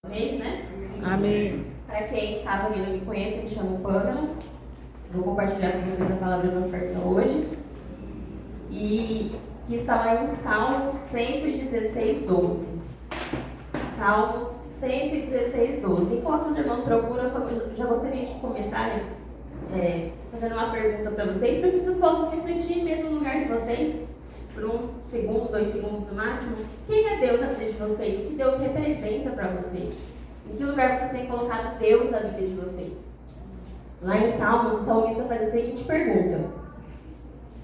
Reis, né? Amém. Para quem, caso alguém não me conheça, me chamo Pamela. Vou compartilhar com vocês a palavra de oferta hoje. E que está lá em Salmos 116, 12. Salmos 116, 12. Enquanto os irmãos procuram, eu já gostaria de começar fazendo uma pergunta para vocês, para que vocês possam refletir mesmo no lugar de vocês, por 1 segundo, 2 segundos no máximo. Quem é Deus na vida de vocês? O que Deus representa para vocês? Em que lugar você tem colocado Deus na vida de vocês? Lá em Salmos, o salmista faz a seguinte pergunta: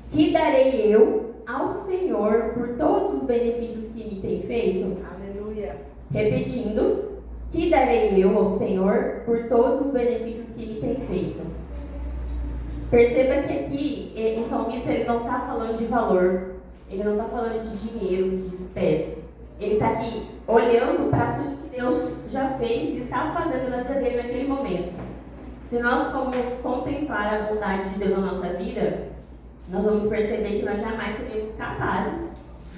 que darei eu ao Senhor por todos os benefícios que me tem feito? Aleluia. Repetindo: que darei eu ao Senhor por todos os benefícios que me tem feito? Perceba que aqui o salmista ele não está falando de valor, ele não está falando de dinheiro, de espécie. Ele está aqui olhando para tudo que Deus já fez e está fazendo na vida dele naquele momento. Se nós formos contemplar a bondade de Deus na nossa vida, nós vamos perceber que nós jamais seríamos capazes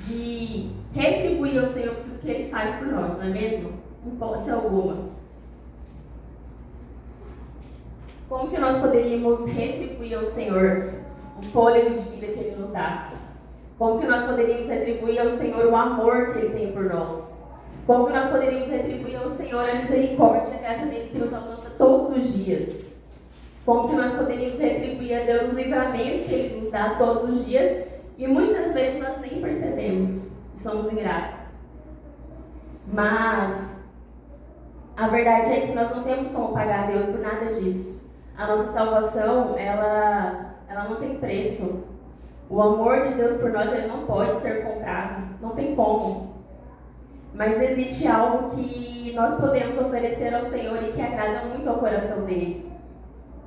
de retribuir ao Senhor tudo que Ele faz por nós, não é mesmo? Em hipótese alguma. Como que nós poderíamos retribuir ao Senhor o fôlego de vida que Ele nos dá? Como que nós poderíamos retribuir ao Senhor o amor que Ele tem por nós? Como que nós poderíamos retribuir ao Senhor a misericórdia e a graça dele que nos alcança todos os dias? Como que nós poderíamos retribuir a Deus os livramentos que Ele nos dá todos os dias? E muitas vezes nós nem percebemos e somos ingratos. Mas a verdade é que nós não temos como pagar a Deus por nada disso. A nossa salvação, ela não tem preço. O amor de Deus por nós, ele não pode ser comprado. Não tem como. Mas existe algo que nós podemos oferecer ao Senhor e que agrada muito ao coração dele.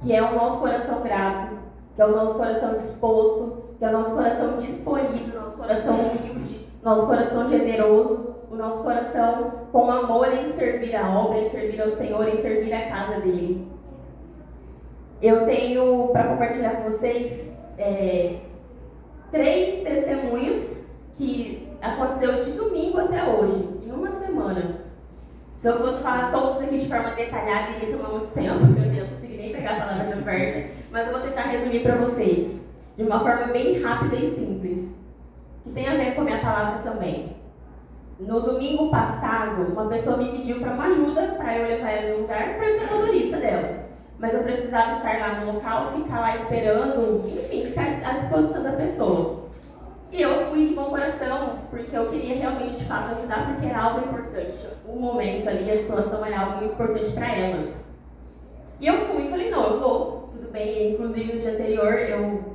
Que é o nosso coração grato, que é o nosso coração disposto, que é o nosso coração disponível, nosso coração humilde, nosso coração generoso, o nosso coração com amor em servir a obra, em servir ao Senhor, em servir a casa dele. Eu tenho para compartilhar com vocês 3 testemunhos que aconteceu de domingo até hoje, em uma semana. Se eu fosse falar todos aqui de forma detalhada, iria tomar muito tempo, porque eu não consegui nem pegar a palavra de oferta, mas eu vou tentar resumir para vocês, de uma forma bem rápida e simples, que tem a ver com a minha palavra também. No domingo passado, uma pessoa me pediu para uma ajuda, para eu levar ela no lugar, para eu ser motorista dela. Mas eu precisava estar lá no local, ficar lá esperando, enfim, ficar à disposição da pessoa. E eu fui de bom coração, porque eu queria realmente, de fato, ajudar, porque era algo importante. O momento ali, a situação era algo muito importante para elas. E eu fui e falei, não, eu vou, tudo bem. Inclusive, no dia anterior,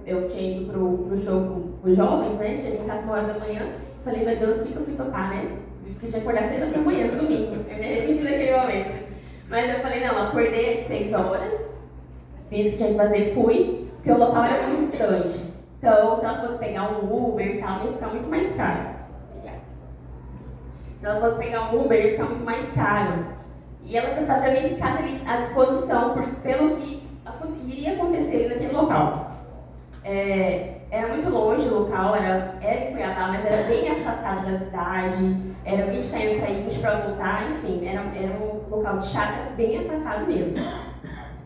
eu tinha ido pro show com os jovens, né? Cheguei em casa 1h da manhã. Falei, meu Deus, por que eu fui tocar, né? Porque eu tinha que acordar às 6h da manhã, no domingo. Eu me arrependi naquele momento. Mas eu falei, não, acordei às 6h, fiz o que tinha que fazer, fui, porque o local era muito distante. Então, se ela fosse pegar um Uber e tal, ia ficar muito mais caro. Obrigada. Se ela fosse pegar um Uber, ia ficar muito mais caro. E ela precisava de alguém que ficasse ali à disposição pelo que iria acontecer naquele local. Era muito longe o local, era em Cuiabá, mas era bem afastado da cidade, era 20 km para ir, 20 para voltar, enfim, era um local de chácara bem afastado mesmo.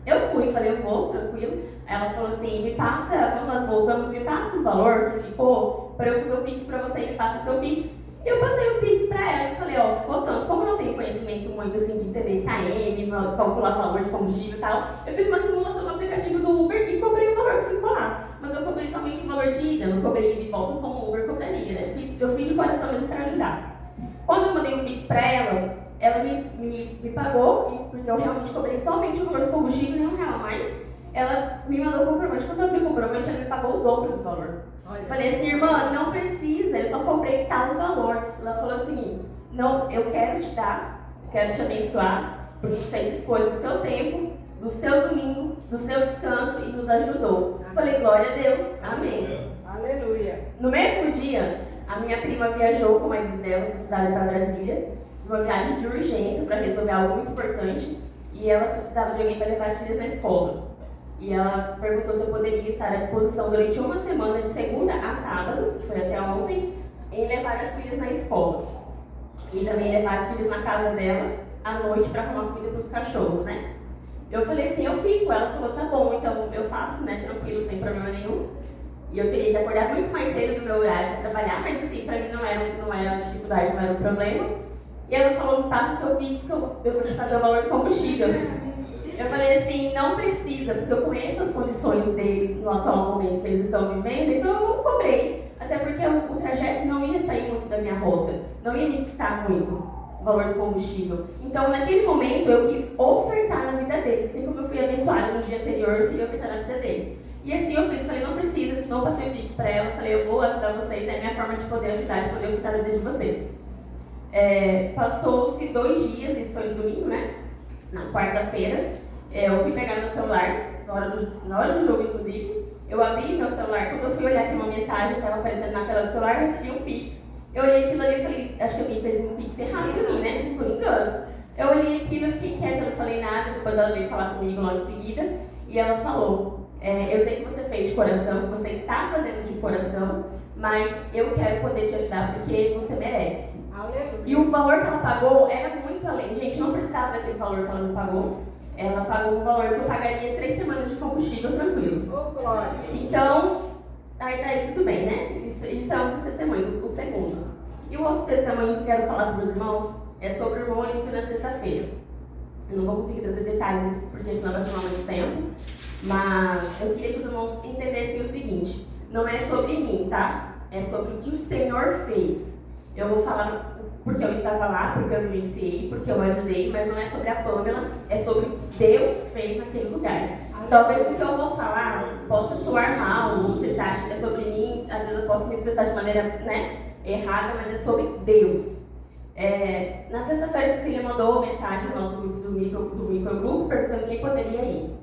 Eu fui, falei, eu vou, tranquilo. Ela falou assim, me passa, quando nós voltamos, me passa o valor que ficou para eu fazer o Pix para você, me passa seu Pix. E eu passei o Pix para ela e falei, ó, ficou tanto. Como eu não tenho conhecimento muito assim de entender KM, calcular valor de combustível e tal, eu fiz uma simulação no aplicativo do Uber e cobrei o valor que ficou lá. Mas eu cobrei somente o valor de ida, não cobrei ida e volta como o Uber cobraria, né? Eu fiz de coração mesmo para ajudar. Quando eu mandei o Pix para ela me pagou, porque eu realmente cobrei somente o valor do combustível, nem R$1 a mais. Ela me mandou o comprovante. Quando eu abri o comprovante, ela me pagou o dobro do valor. Eu falei assim, irmã, não precisa, eu só cobrei tal valor. Ela falou assim, não, eu quero te dar, eu quero te abençoar, porque você dispôs do seu tempo, do seu domingo, do seu descanso e nos ajudou. Eu falei, glória a Deus, amém. Aleluia. No mesmo dia, a minha prima viajou com o marido dela, precisava ir para Brasília, uma viagem de urgência para resolver algo muito importante, e ela precisava de alguém para levar as filhas na escola. E ela perguntou se eu poderia estar à disposição durante uma semana, de segunda a sábado, que foi até ontem, em levar as filhas na escola. E também levar as filhas na casa dela, à noite para arrumar comida para os cachorros, né? Eu falei assim, eu fico. Ela falou, tá bom, então eu faço, né? Tranquilo, não tem problema nenhum. E eu teria que acordar muito mais cedo do meu horário para trabalhar, mas assim, para mim não era dificuldade, não era um problema. E ela falou, me passa o seu Pix que eu vou te fazer o valor do combustível. Eu falei assim, não precisa, porque eu conheço as condições deles no atual momento que eles estão vivendo, então eu não cobrei. Até porque o trajeto não ia sair muito da minha rota, não ia me custar muito o valor do combustível. Então, naquele momento, eu quis ofertar na vida deles. Assim como eu fui abençoada no dia anterior, eu queria ofertar na vida deles. E assim eu fiz, falei, não precisa, não passei o Pix para ela, falei, eu vou ajudar vocês, é a minha forma de poder ajudar, de poder ofertar na vida de vocês. Passou-se 2 dias, isso foi no domingo, né? Na quarta-feira, eu fui pegar meu celular, na hora do jogo, inclusive. Eu abri meu celular, quando eu fui olhar aqui uma mensagem, estava aparecendo na tela do celular, eu recebi um Pix. Eu olhei aquilo ali e falei, acho que alguém fez um Pix errado pra mim, né? Por engano. Eu olhei aquilo, eu fiquei quieta, não falei nada, depois ela veio falar comigo logo em seguida, e ela falou, eu sei que você fez de coração, que você está fazendo de coração, mas eu quero poder te ajudar porque você merece. Aleluia. E o valor que ela pagou era muito além. Gente, não precisava daquele valor que ela me pagou. Ela pagou um valor que eu pagaria 3 semanas de combustível tranquilo. Oh, glória. Então, aí tudo bem, né? Isso é um dos testemunhos, o segundo. E o outro testemunho que eu quero falar para os irmãos é sobre o irmão Olímpio na sexta-feira. Eu não vou conseguir trazer detalhes aqui, porque senão vai tomar muito tempo. Mas eu queria que os irmãos entendessem o seguinte: não é sobre mim, tá? É sobre o que o Senhor fez. Eu vou falar porque eu estava lá, porque eu vivenciei, porque eu ajudei, mas não é sobre a Pamela, é sobre o que Deus fez naquele lugar. Talvez o que eu vou falar possa soar mal, ou vocês acham que é sobre mim, às vezes eu posso me expressar de maneira, né, errada, mas é sobre Deus. Na sexta-feira, a Cecília mandou mensagem no nosso grupo do microgrupo, perguntando quem poderia ir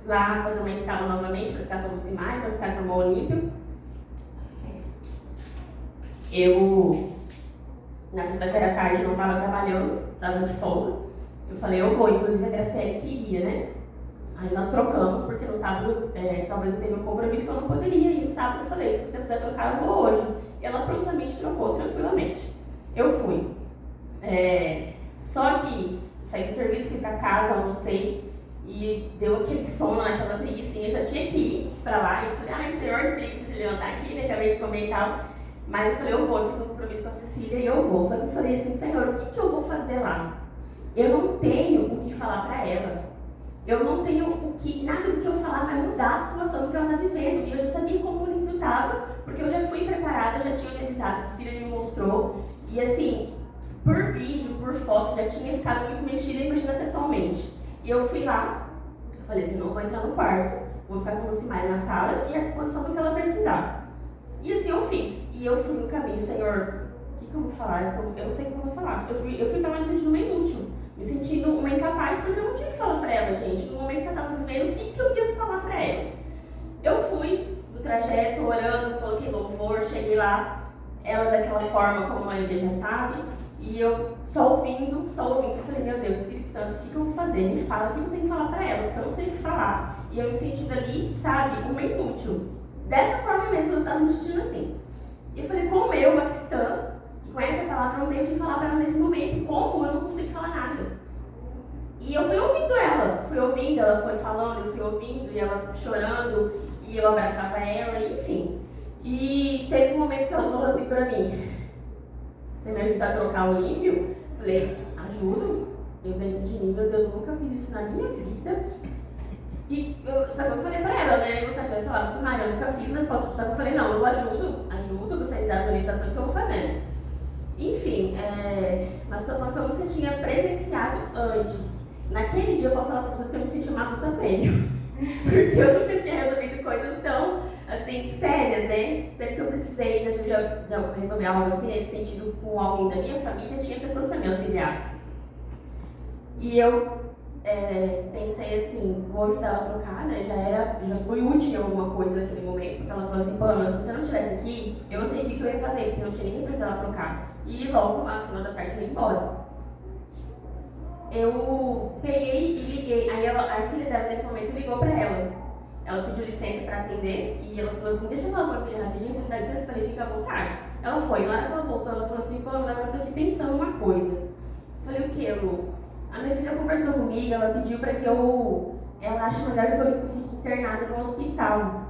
lá fazer uma escala novamente para ficar com o Lucimar, para ficar com o irmão Olímpio. Na sexta-feira à tarde, não estava trabalhando, estava de folga. Eu falei, eu vou, inclusive a Graciele queria, né? Aí nós trocamos, porque no sábado, talvez eu tenha um compromisso que eu não poderia ir no sábado. Eu falei, se você puder trocar, eu vou hoje. E ela prontamente trocou, tranquilamente. Eu fui. Só que saí do serviço, fui para casa, almocei, e deu aquele sono, aquela preguicinha, já tinha que ir para lá. E eu falei, ai Senhor, que preguiça de levantar aqui, né? Acabei de comer e tal. Mas eu falei, eu vou, eu fiz um compromisso com a Cecília e eu vou. Só que eu falei assim, Senhor, o que eu vou fazer lá? Eu não tenho o que falar para ela. Eu não tenho nada do que eu falar vai mudar a situação que ela está vivendo. E eu já sabia como o Olímpio estava, porque eu já fui preparada, já tinha organizado, a Cecília me mostrou. E assim, por vídeo, por foto, já tinha ficado muito mexida e imagina pessoalmente. E eu fui lá, eu falei assim, não vou entrar no quarto, vou ficar com a Lucimar na sala e à disposição do que ela precisar. E assim eu fiz. E eu fui no caminho, Senhor, o que eu vou falar? Eu não sei o que eu vou falar. Eu fui pra lá me sentindo uma inútil, me sentindo uma incapaz, porque eu não tinha que falar pra ela, gente. No momento que ela estava vivendo, o que eu ia falar pra ela? Eu fui do trajeto, orando, coloquei louvor, cheguei lá, ela daquela forma como a igreja sabe, e eu só ouvindo, falei, meu Deus, Espírito Santo, o que eu vou fazer? Me fala o que eu tenho que falar pra ela, porque eu não sei o que falar. E eu me sentindo ali, sabe, uma inútil. Dessa forma mesmo, eu estava me sentindo assim. E eu falei, como eu, uma cristã, que conhece a palavra, não tenho o que falar para ela nesse momento? Como eu não consigo falar nada? E eu fui ouvindo ela foi falando, eu fui ouvindo, e ela chorando, e eu abraçava ela, enfim. E teve um momento que ela falou assim para mim, você me ajuda a trocar o Olímpio? Falei, ajudo? Eu dentro de mim, meu Deus, eu nunca fiz isso na minha vida. Só que eu falei pra ela, né? Eu falava assim, Maria, eu nunca fiz, mas posso. Só que eu falei, não, eu ajudo, você me dá as orientações que eu vou fazendo. Enfim, uma situação que eu nunca tinha presenciado antes. Naquele dia eu posso falar pra vocês que eu me senti uma puta prêmio. Porque eu nunca tinha resolvido coisas tão, assim, sérias, né? Sempre que eu precisei de resolver algo assim, nesse sentido, com alguém da minha família, tinha pessoas pra me auxiliar. E eu pensei assim, vou ajudar ela a trocar, né? Já fui útil em alguma coisa naquele momento, porque ela falou assim, pô, mas se você não estivesse aqui, eu não sei o que eu ia fazer, porque não tinha ninguém pra ajudar ela a trocar. E logo, no final da tarde, eu ia embora. Eu peguei e liguei, aí a filha dela nesse momento ligou pra ela. Ela pediu licença pra atender e ela falou assim, deixa eu falar com a filha rapidinho, você me dá licença? Eu falei, fica à vontade. Ela foi, na hora que ela voltou, ela falou assim, pô, agora eu tô aqui pensando uma coisa. Falei, o que, Lu? A minha filha conversou comigo, ela pediu para que ela acha melhor que eu fique internada no hospital.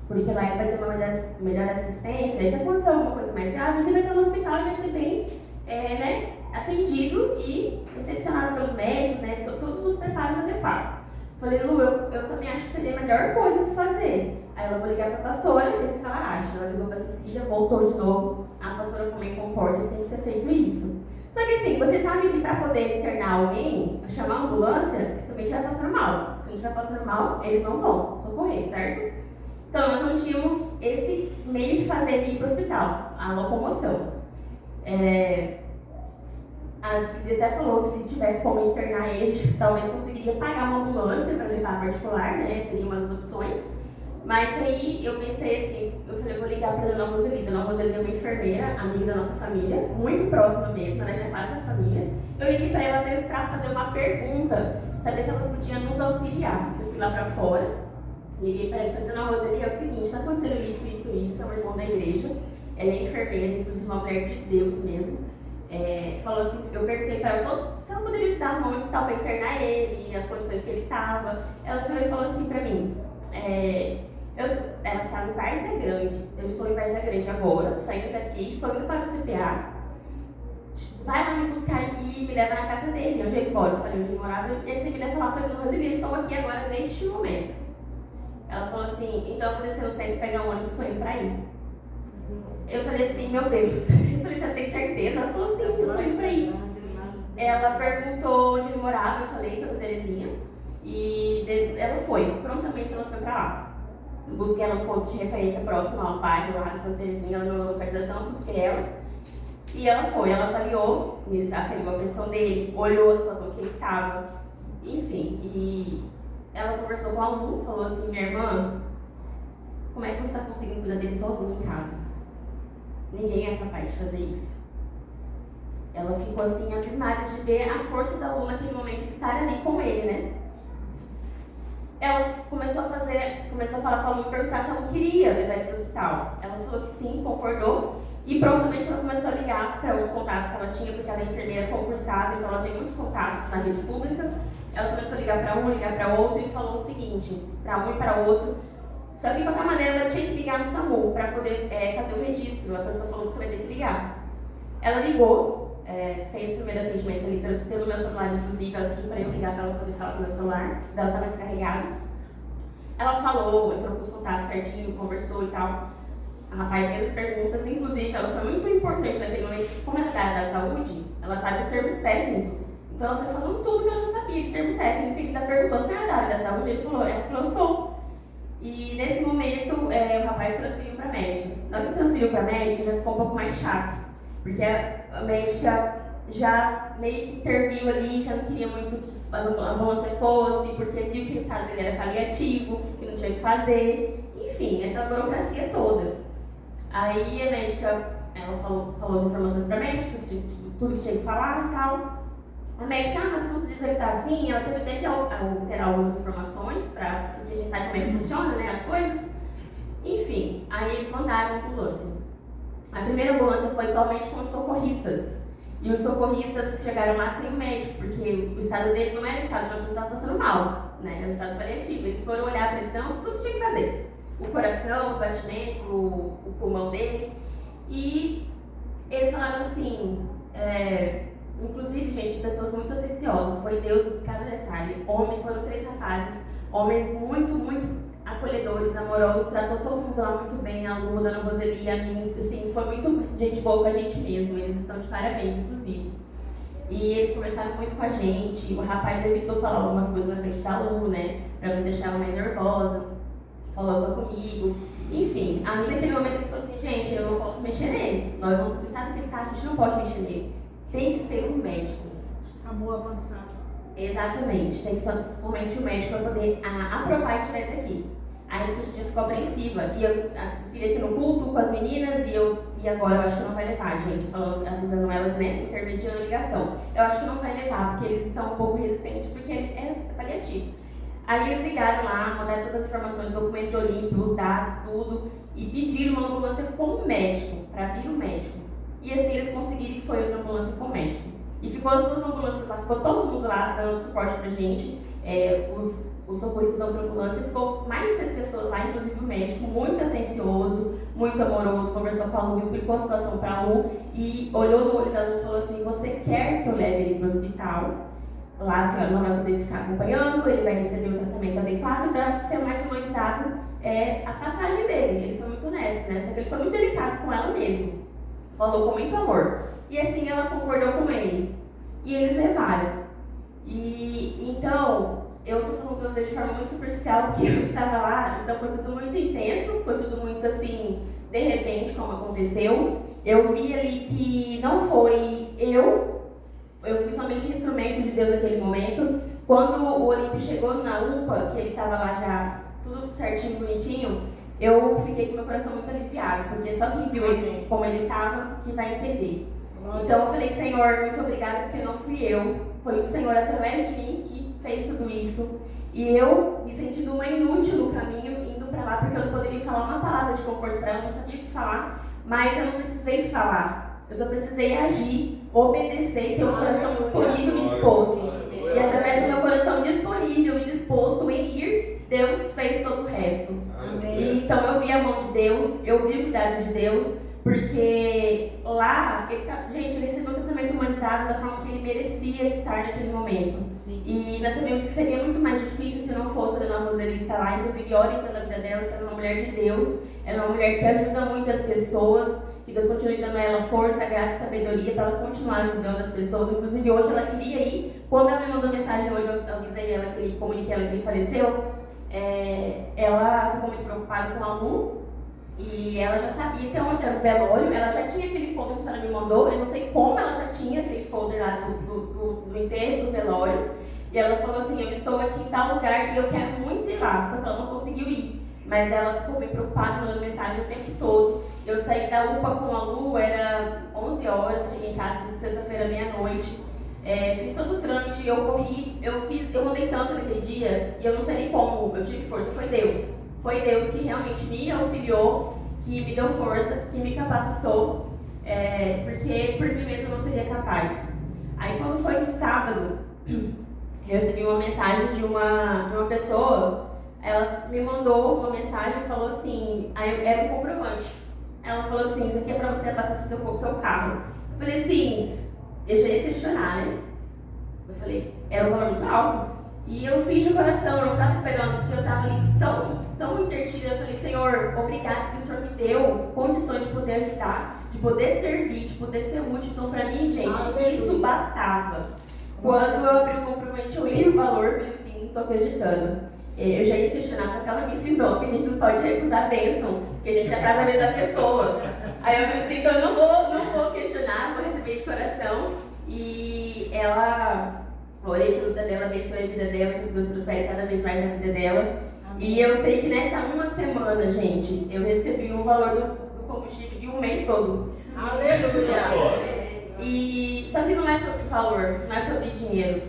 Porque lá ele vai ter uma melhor assistência, e se acontecer alguma coisa mais grave, ele vai estar no hospital e vai ser bem atendido e recepcionado pelos médicos, né, todos os preparos adequados. Falei, Lu, eu também acho que seria a melhor coisa a se fazer. Aí ela vou ligar para a pastora e ver o que ela acha. Ela ligou para a Cecília, voltou de novo. A pastora também concorda que tem que ser feito isso. Só que assim, vocês sabem que para poder internar alguém, chamar a ambulância, eles também estiver passando mal. Se não estiver passando mal, eles não vão socorrer, certo? Então, nós não tínhamos esse meio de fazer ele ir para o hospital, a locomoção. A Cecília até falou que se tivesse como internar ele, a gente talvez conseguiria pagar uma ambulância para levar a particular, né? Seria uma das opções. Mas aí eu pensei assim, eu falei, eu vou ligar para a Dona Roseli. Dona Roseli é uma enfermeira, amiga da nossa família, muito próxima mesmo, ela já é quase da família. Eu liguei para ela apenas para fazer uma pergunta, saber se ela podia nos auxiliar. Eu fui lá para fora, liguei para ela e falei, Dona Roseli, é o seguinte, está acontecendo isso, é um irmão da igreja, ela é enfermeira, inclusive uma mulher de Deus mesmo. Falou assim, eu perguntei para ela se ela poderia ajudar no hospital para internar ele, as condições que ele estava. Ela também falou assim para mim, ela estava em Várzea Grande, eu estou em Várzea Grande agora, saindo daqui, estou indo para o CPA, vai lá me buscar e me leva na casa dele, onde ele mora. Eu falei onde ele morava, e aí você me leva lá, eu falei, Dona Roseli, estou aqui agora neste momento. Ela falou assim, então eu vou descer no centro e pegar um ônibus com ele para ir. Eu falei assim, meu Deus, eu falei, você tem certeza? Ela falou assim, eu estou indo para ir. Ela perguntou onde ele morava, eu falei, Santa Terezinha, e ela foi, prontamente ela foi para lá. Eu busquei ela no ponto de referência próximo ao bairro, lá de Santa Terezinha, ela me mandou localização, busquei ela. E ela foi, ela avaliou, me aferiu a pressão dele, olhou a situação que ele estava, enfim. E ela conversou com a Lu, falou assim, minha irmã, como é que você está conseguindo cuidar dele sozinho em casa? Ninguém é capaz de fazer isso. Ela ficou assim, abismada de ver a força da Lu naquele momento de estar ali com ele, né? Ela começou a falar com a Lu e perguntar se ela não queria levar ele para o hospital. Ela falou que sim, concordou. E prontamente ela começou a ligar para os contatos que ela tinha, porque ela é enfermeira concursada, então ela tem muitos contatos na rede pública. Ela começou a ligar para um, ligar para outro e falou o seguinte, para um e para o outro. Só que de qualquer maneira ela tinha que ligar no SAMU para poder fazer o registro. A pessoa falou que você vai ter que ligar. Ela ligou, fez o primeiro atendimento ali pelo meu celular, inclusive. Ela pediu para eu ligar para ela poder falar com o meu celular, dela estava descarregado. Ela falou, entrou com os contatos certinho, conversou e tal. A rapaz fez as perguntas, inclusive ela foi muito importante naquele momento, como ela é da área da saúde, ela sabe os termos técnicos. Então ela foi falando tudo que ela já sabia de termo técnico. E ele ainda perguntou se era da área da saúde, ela falou, eu sou. E nesse momento o rapaz transferiu para a médica. Na hora que transferiu para a médica já ficou um pouco mais chato, porque a médica já meio que interviu ali, já não queria muito que a ambulância fosse, porque viu que o estado dele era paliativo, que não tinha o que fazer, enfim, aquela burocracia toda. Aí a médica, ela falou as informações para a médica, tudo que tinha que falar e tal. A médica, mas quando diz que ele está assim, ela teve até que alterar algumas informações, porque a gente sabe como é que funciona, né, as coisas. Enfim, aí eles mandaram a ambulância. A primeira ambulância foi somente com os socorristas. E os socorristas chegaram lá sem o médico, porque o estado dele não era o estado de uma pessoa que estava passando mal, né, era o estado paliativo. Eles foram olhar a pressão, tudo tinha que fazer. O coração, os batimentos, o pulmão dele. E eles falaram assim, inclusive, gente, pessoas muito atenciosas, foi Deus em cada detalhe. Foram 3 rapazes, homens muito, muito acolhedores, amorosos, tratou todo mundo lá muito bem, a Lu, a Dona Roseli, a mim, assim, foi muito gente boa com a gente mesmo, eles estão de parabéns, inclusive. E eles conversaram muito com a gente, o rapaz evitou falar algumas coisas na frente da Lu, né, pra não deixar ela mais nervosa, falou só comigo. Enfim, aí naquele momento ele falou assim, gente, eu não posso mexer nele, no estado que ele tá, a gente não pode mexer nele. Tem que ser um médico. SAMU avançado. Exatamente, tem que ser somente um médico para poder aprovar e tirar ele daqui. Aí a gente ficou apreensiva. E a Cecília aqui no culto com as meninas e agora eu acho que não vai levar, gente. Avisando elas, né, intermediando a ligação. Eu acho que não vai levar, porque eles estão um pouco resistentes, porque é paliativo. Aí eles ligaram lá, mandaram todas as informações, documento olímpico, os dados, tudo, e pediram uma ambulância com o médico, para vir o médico. E assim eles conseguiram que foi outra ambulância com o médico. E ficou as 2 ambulâncias lá, ficou todo mundo lá dando suporte pra gente. Os socorristas da outra ambulância, ficou mais de 6 pessoas lá, inclusive o médico, muito atencioso, muito amoroso, conversou com a Lu, explicou a situação pra Lu e olhou no olho da Lu e falou assim: você quer que eu leve ele pro hospital? Lá a senhora não vai poder ficar acompanhando, ele vai receber o tratamento adequado para ser mais humanizado a passagem dele. Ele foi muito honesto, né? Só que ele foi muito delicado com ela mesmo. Falou com muito amor. E assim ela concordou com ele. E eles levaram. E então, eu tô falando pra vocês de forma muito superficial, porque eu estava lá, então foi tudo muito intenso, foi tudo muito assim, de repente, como aconteceu. Eu vi ali que não foi eu fui somente instrumento de Deus naquele momento. Quando o Olímpio chegou na UPA, que ele estava lá já tudo certinho, bonitinho, eu fiquei com meu coração muito aliviado, porque só quem viu ele como ele estava que vai entender. Então eu falei: Senhor, muito obrigada, porque não fui eu, foi o Senhor através de mim que fez tudo isso. E eu me sentindo uma inútil no caminho, indo para lá, porque eu não poderia falar uma palavra de conforto para ela, não sabia o que falar, mas eu não precisei falar, eu só precisei agir, obedecer, ter um coração disponível e disposto. E através do meu coração disponível e disposto em ir, Deus fez todo o resto. E, então eu vi a mão de Deus, eu vi o cuidado de Deus, porque lá, ele recebeu um tratamento humanizado da forma que ele merecia estar naquele momento. Sim. E nós sabemos que seria muito mais difícil se não fosse a dona Roseli estar lá. Inclusive, orem pela vida dela, que ela é uma mulher de Deus, ela é uma mulher que ajuda muitas pessoas, que Deus continue dando a ela força, graça e sabedoria para ela continuar ajudando as pessoas. Inclusive, hoje ela queria ir. Quando ela me mandou mensagem hoje, eu avisei ela, comuniquei ela que ele faleceu. Ela ficou muito preocupada com a Lu. E ela já sabia até onde era o velório, ela já tinha aquele folder que a senhora me mandou, eu não sei como ela já tinha aquele folder lá do enterro, do velório. E ela falou assim: eu estou aqui em tal lugar e eu quero muito ir lá, só que ela não conseguiu ir. Mas ela ficou bem preocupada, mandando mensagem o tempo todo. Eu saí da UPA com a Lu, era 11 horas, cheguei em casa sexta-feira, meia-noite. Fiz todo o trâmite, eu corri, eu andei tanto naquele dia, e eu não sei nem como, eu tive força, foi Deus. Foi Deus que realmente me auxiliou, que me deu força, que me capacitou, porque por mim mesma eu não seria capaz. Aí quando foi no sábado, eu recebi uma mensagem de uma pessoa, ela me mandou uma mensagem e falou assim, aí era um comprovante. Ela falou assim: isso aqui é para você abastecer o seu carro. Eu falei assim, eu já ia questionar, né? Eu falei, era um valor muito alto. E eu fiz de coração, eu não estava esperando, porque eu estava ali tão intertida. Eu falei: Senhor, obrigado que o Senhor me deu condições de poder ajudar, de poder servir, de poder ser útil. Então, para mim, gente, isso bastava. Quando eu abri o comprovante, eu li o valor, eu falei assim: não estou acreditando. Eu já ia questionar, só que ela me ensinou que a gente não pode recusar a bênção, porque a gente já está na vida da pessoa. Aí eu falei assim: então eu não vou questionar, vou receber de coração. E ela... orei pela vida dela, abençoei a vida dela, que Deus prospere cada vez mais na vida dela. Amém. E eu sei que nessa uma semana, gente, eu recebi o valor do combustível de um mês todo. Aleluia! E só que não é sobre valor, não é sobre dinheiro.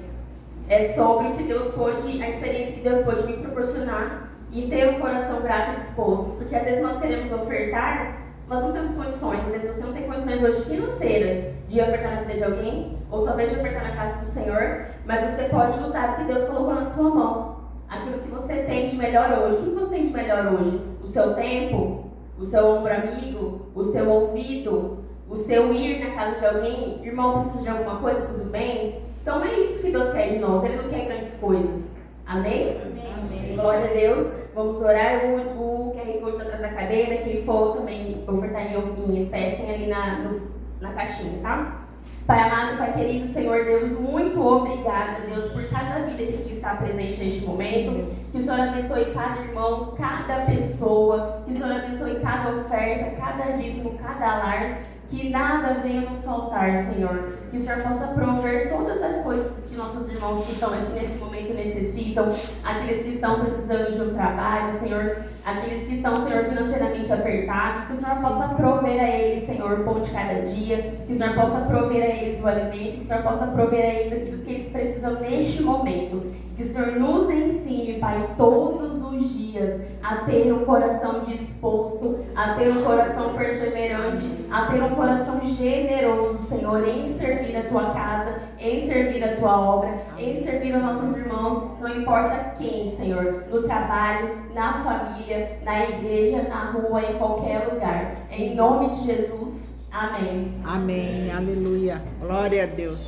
É sobre que Deus pôde, a experiência que Deus pôde me proporcionar e ter um coração grato e disposto. Porque às vezes nós queremos ofertar, nós não temos condições. Às vezes você não tem condições hoje financeiras de ofertar na vida de alguém, ou talvez de ofertar na casa do Senhor, mas você pode usar o que Deus colocou na sua mão. Aquilo que você tem de melhor hoje. O que você tem de melhor hoje? O seu tempo? O seu ombro amigo? O seu ouvido? O seu ir na casa de alguém? Irmão, precisa de alguma coisa? Tudo bem? Então é isso que Deus quer de nós. Ele não quer grandes coisas. Amém? Amém. Glória a Deus. Vamos orar. O QR Code está atrás da cadeira. Quem for também ofertar em espécie, tem ali na caixinha, tá? Pai amado, Pai querido, Senhor Deus, muito obrigada, Deus, por cada vida que aqui está presente neste momento. Que o Senhor abençoe cada irmão, cada pessoa. Que o Senhor abençoe cada oferta, cada dízimo, cada lar. Que nada venha nos faltar, Senhor. Que o Senhor possa prover todas as coisas que nossos irmãos que estão aqui nesse momento necessitam. Aqueles que estão precisando de um trabalho, Senhor. Aqueles que estão, Senhor, financeiramente apertados. Que o Senhor possa prover a eles, Senhor, o pão de cada dia. Que o Senhor possa prover a eles o alimento. Que o Senhor possa prover a eles aquilo que eles precisam neste momento. Que o Senhor nos ensine, Pai, todos os dias dias a ter um coração disposto, a ter um coração perseverante, a ter um coração generoso, Senhor, em servir a Tua casa, em servir a Tua obra, em servir os nossos irmãos, não importa quem, Senhor, no trabalho, na família, na igreja, na rua, em qualquer lugar. Em nome de Jesus, amém. Amém, aleluia, glória a Deus.